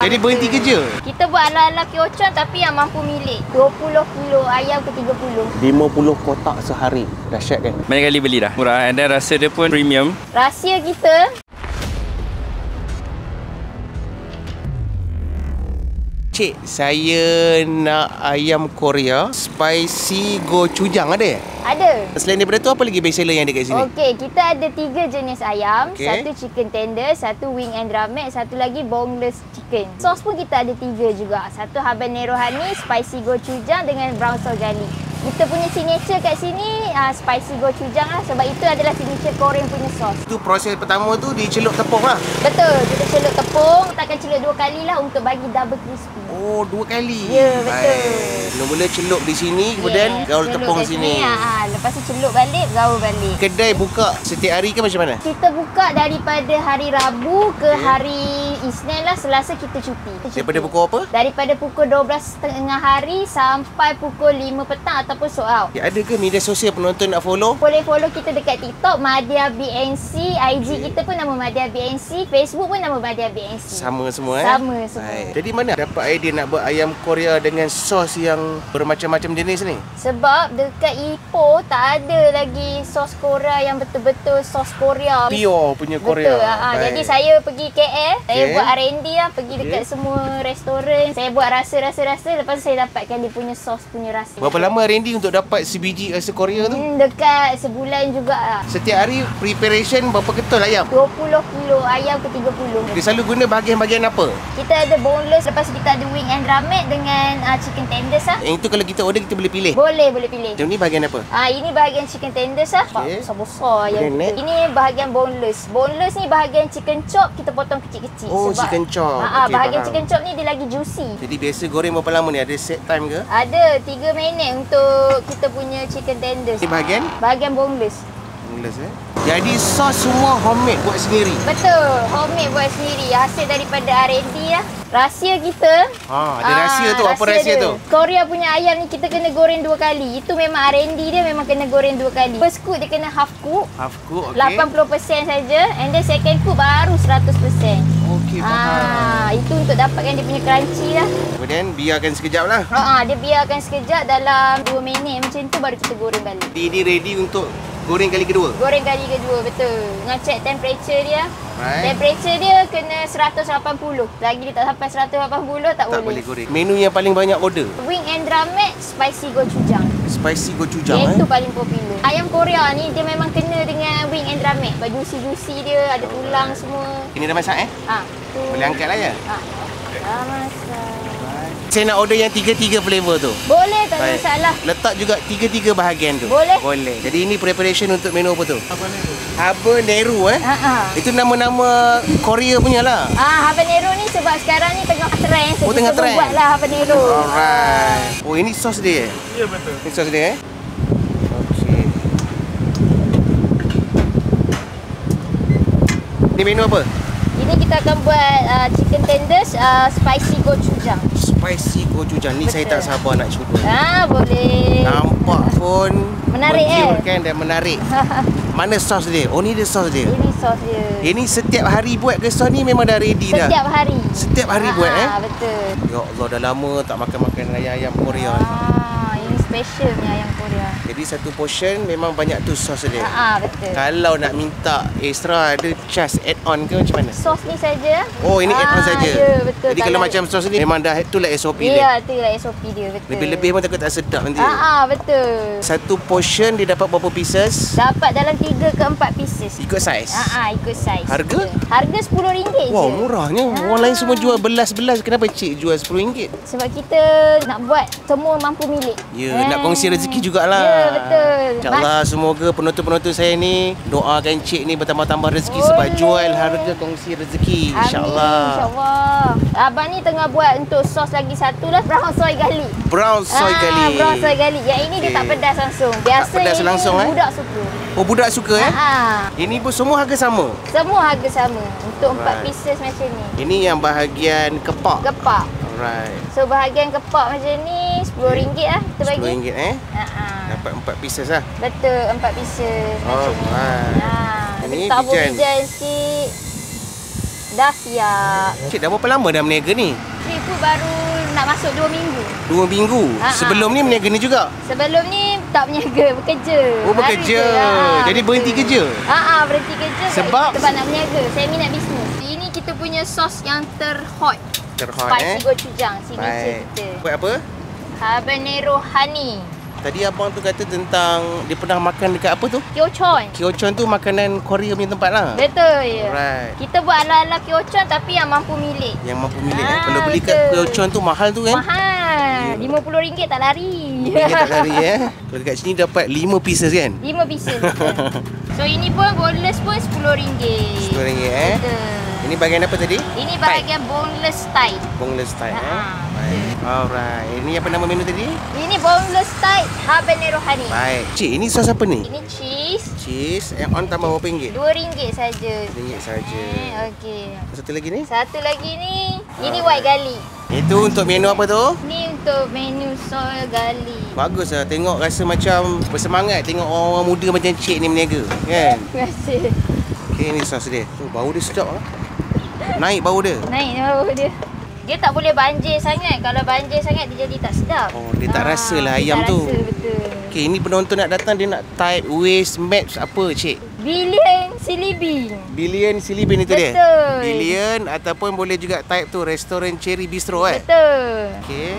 Jadi berhenti kerja? Kita buat ala-ala kiocon tapi yang mampu milik. 20 kilo ayam ke 30. 50 kotak sehari. Dahsyat kan? Banyak kali beli dah. Murah dan rasa dia pun premium. Rahsia kita, Cik, saya nak ayam Korea spicy gochujang ada? ada. Selain daripada tu, apa lagi best seller yang ada kat sini? Okey, kita ada 3 jenis ayam. Okey. Satu chicken tender, satu wing and drumette, satu lagi boneless chicken. Sos pun kita ada 3 juga. Satu habanero honey, spicy gochujang dengan brown sauce garlic. Kita punya signature kat sini spicy gochujang lah. Sebab itu adalah signature Korean punya sos. Itu proses pertama tu dicelup tepung lah. Betul, kita celup tepung. Kita akan celup 2 kali lah untuk bagi double crispy. Oh, 2 kali. Ya, betul. Mula-mula celup di sini, kemudian gaul celup tepung kat sini. Lepas tu celup balik, gaul balik. Kedai buka setiap hari ke macam mana? Kita buka daripada hari Rabu ke hari Isnin lah. Selasa kita cuti. Daripada pukul apa? Daripada pukul 12.30 hari sampai pukul 5 petang ataupun sold out. Ada ke media sosial penonton nak follow? Boleh follow kita dekat TikTok Madya BNC, IG kita pun nama Madya BNC, Facebook pun nama Madya BNC. Sama semua Sama semua. Baik. Jadi mana dapat idea nak buat ayam Korea dengan sos yang bermacam-macam jenis ni? Sebab dekat Ipoh tak ada lagi sos Korea yang betul-betul sos Korea. Pure punya Korea. Betul. Jadi saya pergi KL, saya buat R&D lah, pergi dekat semua restoran. Saya buat rasa-rasa, lepas tu saya dapatkan dia punya sos punya rasa. Berapa lama R&D untuk dapat sebiji rasa Korea tu? Dekat sebulan jugalah. Setiap hari preparation berapa ketul ayam? 20 kilo ayam ke 30. Dia selalu guna bahagian-bahagian apa? Kita ada boneless, lepas tu kita ada wing and drumette dengan chicken tenders lah. Yang itu kalau kita order kita boleh pilih? Boleh pilih. Yang ni bahagian apa? Ini bahagian chicken tenders lah. Okey. Besar-besar ayam Nenek. kita. Ini bahagian boneless. Boneless ni bahagian chicken chop, kita potong kecil-kecil. Oh, chicken chop. Okey, bahagian faham. chicken chop ni dia lagi juicy. Jadi biasa goreng berapa lama ni? Ada set time ke? Ada 3 minit untuk kita punya chicken tenders. Ini bahagian? Bahagian boneless. Boneless Jadi sos semua homemade buat sendiri? Betul, homemade buat sendiri. Hasil daripada R&D lah. Rahsia kita. Ada rahsia tu. Apa rahsia tu? Korea punya ayam ni kita kena goreng 2 kali. Itu memang R&D dia memang kena goreng 2 kali. First cook dia kena half cook. Half cook, okey. 80% saja. And then second cook baru 100%. Okey, faham. Itu untuk dapatkan dia punya crunchy lah. Kemudian biarkan sekejap lah. Dia biarkan sekejap dalam 2 minit macam tu baru kita goreng balik. Ini ready untuk goreng kali kedua? Goreng kali kedua, betul. Dengan check temperature dia. Right. Temperature dia kena 180. Lagi dia tak sampai 180 tak boleh. Boleh goreng. Menu yang paling banyak order? Wing and drumette, spicy gochujang. Spicy gochujang. Itu paling popular. Ayam Korea ni dia memang kena dengan wing and drumette. Juicy-juicy dia, ada tulang semua. Ini dah masak Tu. Boleh angkat lah ya? Dah masak. Saya nak order yang 3 flavor tu. Boleh, tak Baik. masalah. Letak juga 3 bahagian tu. Boleh. Boleh. Jadi ini preparation untuk menu apa tu? Habanero. Itu nama-nama Korea punya lah. Habanero ni sebab sekarang ni tengah trend. So tengah kita trend. buatlah habanero. Alright. Oh, ini sos dia? Ya, betul. Ini sos dia Okey. Ini menu apa? Ini kita akan buat chicken tenders spicy gochujang. Spicy gochujang. Ni saya tak sabar nak cuba. Boleh. Nampak pun Menarik, menggiurkan dan menarik. Mana sos dia? Oh, ni dia sos dia. Ini sos dia. Ini setiap hari buat ke sos ni memang dah ready dah? Setiap hari. Setiap hari buat Betul. Ya Allah, dah lama tak makan ayam Korea ni. Ini special punya ayam Korea. Jadi satu portion memang banyak tu sos dia. Betul. Kalau nak minta extra ada charge add on ke macam mana? Sos ni saja. Oh, ini add on saja. Ya, betul. Jadi kalau macam sos ni memang dah itulah SOP dia. Ya, itulah SOP dia, betul. Lebih-lebih pun takut tak sedap nanti. Betul. Satu portion dia dapat berapa pieces? Dapat dalam 3 ke 4 pieces. Ikut saiz. Ikut saiz. Harga? Harga RM10 je. Wow, murahnya. Orang lain semua jual belas-belas. Kenapa cik jual RM10? Sebab kita nak buat semua mampu milik. Ya, nak kongsi rezeki jugalah. Ya, betul. InsyaAllah semoga penonton-penonton saya ni doakan cik ni bertambah-tambah rezeki sebab jual harga kongsi rezeki. InsyaAllah. InsyaAllah. Abang ni tengah buat untuk sos lagi satu lah. Brown soy garlic. Brown soy garlic. Brown soy garlic. Yang ini dia tak pedas langsung. Biasa Tak pedas ini langsung, budak suka. Oh, budak suka Ini pun semua harga sama? Semua harga sama. Untuk 4 Right. pieces macam ni. Ini yang bahagian kepak. Kepak. Alright. So bahagian kepak macam ni RM10 lah kita bagi. RM10 Dapat 4 pieces lah. Betul, 4 pieces macam ni. Alright. Ini Kita tabur bijan. bijan sikit. Dah siap. Cik, dah berapa lama dah berniaga ni? Cik pun baru nak masuk 2 minggu. 2 minggu? Sebelum ni berniaga ni juga? Sebelum ni tak berniaga, bekerja. Oh, bekerja. Jadi berhenti kerja? Berhenti kerja sebab nak berniaga. Saya minat bisnes. Ini kita punya sos yang terhot. Spicy gochujang, signature kita. Buat apa? Habanero honey. Tadi abang tu kata tentang dia pernah makan dekat apa tu? Kyochon. Kyochon tu makanan Korea punya tempat lah. Betul ya. Right. Kita buat ala-ala kyochon tapi yang mampu milik. Yang mampu milik. Kalau beli kat kyochon tu mahal tu kan? Mahal. RM50 tak lari. RM50 tak lari Kalau dekat sini dapat 5 pieces kan? 5 pieces. So ini pun boneless pun RM10. RM10 Betul. Ini bahagian apa tadi? Ini bahagian boneless thigh. Boneless thigh Alright. Ini apa nama menu tadi? Ini boneless thigh habanero honey. Baik. Cik, ini sos apa ni? Ini cheese. Cheese. Yang on tambah berapa ringgit? RM2 saja. RM2 saja. Okey. Satu lagi ni? Satu lagi ni. Ini white garlic. Itu untuk menu apa tu? Ni untuk menu soy garlic. Bagus lah. Tengok rasa macam bersemangat. Tengok orang-orang muda macam cik ni berniaga. Kan? Terima kasih. Okey, ni sos dia. Bau dia sedap lah. Naik bau dia. Naik bau dia. Dia tak boleh banjir sangat. Kalau banjir sangat dia jadi tak sedap. Oh, dia tak rasa lah ayam tu. Tak rasa, betul. Okey, ini penonton nak datang dia nak type waist match apa cik? Billion Silibin. Billion Silibin itu dia? Betul. Billion ataupun boleh juga type tu restoran Cherry Bistro Betul. Okey.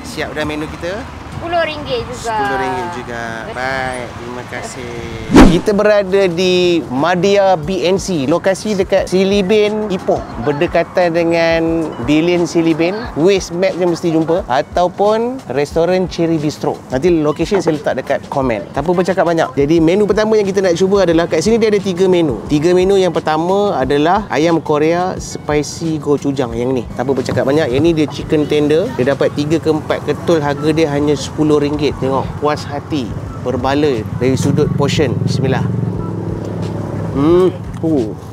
Siap dah menu kita? RM10 juga. RM10 juga. Baik, terima kasih. Kita berada di Madya BNC, lokasi dekat Silibin, Ipoh, berdekatan dengan Billion Silibin. Waste map je mesti jumpa ataupun restoran Cherry Bistro. Nanti location saya letak dekat komen. Tak apa bercakap banyak. Jadi menu pertama yang kita nak cuba adalah kat sini dia ada 3 menu. 3 menu yang pertama adalah ayam Korea spicy gochujang yang ni. Tak apa bercakap banyak. Yang ni dia chicken tender. Dia dapat 3 ke 4 ketul, harga dia hanya RM10. Tengok, puas hati, berbala dari sudut portion. Bismillah.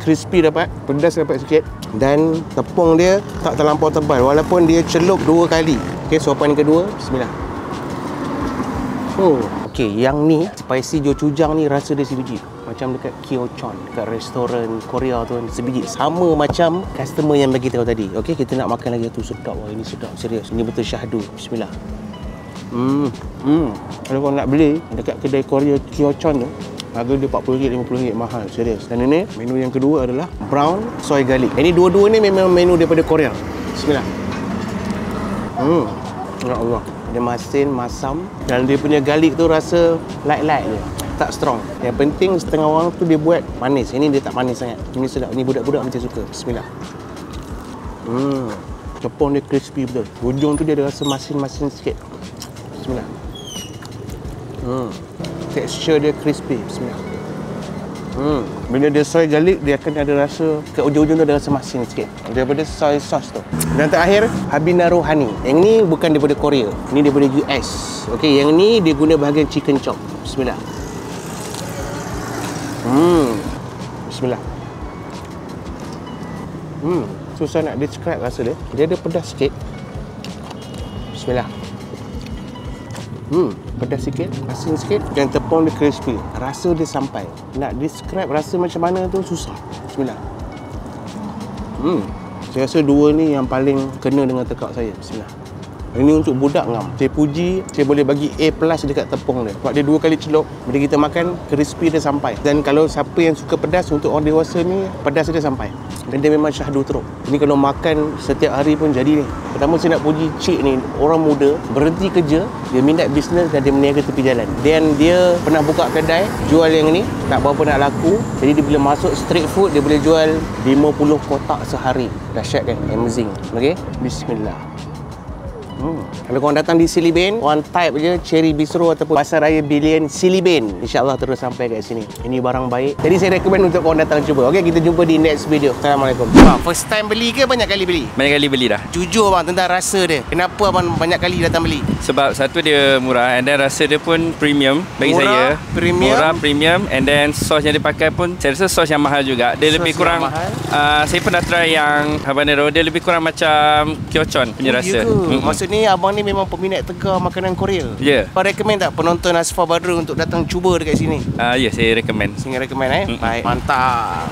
Crispy dapat, pedas dapat sikit dan tepung dia tak terlampau tebal walaupun dia celup 2 kali. Okey, suapan yang kedua. Bismillah. Okey, yang ni spicy gochujang ni rasa dia sebiji. Macam dekat Kyochon, dekat restoran Korea tu kan, sebiji. Sama macam customer yang bagi tahu tadi. Okey, kita nak makan lagi tu. Sedap. Wah, ini sedap serius. Ini betul syahdu. Bismillah. Kalau kau nak beli dekat kedai Korea Kyochon tu, harga dia RM40, RM50, mahal, serius. Dan ini menu yang kedua adalah brown soy garlic. Ini dua-dua ni memang menu daripada Korea. Bismillah. Ya Allah, dia masin, masam dan dia punya garlic tu rasa light-light je, tak strong. Yang penting setengah orang tu dia buat manis. Ini dia tak manis sangat. Ini sedap. Ini budak-budak macam suka. Bismillah. Tepung dia crispy betul. Hujung tu dia ada rasa masin-masin sikit. Bismillah. Texture dia crispy. Bismillah. Bila dia soy garlic, dia akan ada rasa kat ujung-ujung tu ada rasa masin sikit daripada soy sauce tu. Dan terakhir, habanero honey. Yang ni bukan daripada Korea. Ini daripada US. Okey, yang ni dia guna bahagian chicken chop. Bismillah. Bismillah. Susah nak describe rasa dia. Dia ada pedas sikit. Bismillah. Pedas sikit, asin sikit dan tepung dia crispy. Rasa dia sampai. Nak describe rasa macam mana tu susah. Bismillah. Saya rasa dua ni yang paling kena dengan tekak saya. Bismillah. Ini untuk budak ngam. Saya puji, saya boleh bagi A+ dekat tepung dia. Sebab dia 2 kali celup, bila kita makan, crispy dia sampai. Dan kalau siapa yang suka pedas, untuk orang dewasa ni, pedas dia sampai. Dan dia memang syahdu teruk. Ini kalau makan setiap hari pun jadi ni. Pertama saya nak puji cik ni, orang muda, berhenti kerja, dia minat bisnes dan dia berniaga tepi jalan. Dan dia pernah buka kedai, jual yang ni, tak berapa nak laku. Jadi dia bila masuk street food, dia boleh jual 50 kotak sehari. Dahsyat kan? Amazing. Okey? Bismillah. Kalau korang datang di Silibin, korang type je Cherry Bistro ataupun Pasar Raya Billion Silibin. InsyaAllah terus sampai kat sini. Ini barang baik. Jadi saya recommend untuk korang datang cuba. Okey, kita jumpa di next video. Assalamualaikum. First time beli ke banyak kali beli? Banyak kali beli dah. Jujur bang tentang rasa dia. Kenapa abang banyak kali datang beli? Sebab satu dia murah and then rasa dia pun premium bagi murah, saya. Premium. Murah, premium and then sos yang dia pakai pun saya rasa sos yang mahal juga. Dia Sos lebih kurang saya pernah try yang habanero, dia lebih kurang macam Kyochon punya rasa. Maksud ni abang ni memang peminat tegar makanan Korea. Ya. Abang recommend tak penonton Asfar Badrul untuk datang cuba dekat sini? Ya, saya recommend. Saya recommend Baik, mantap.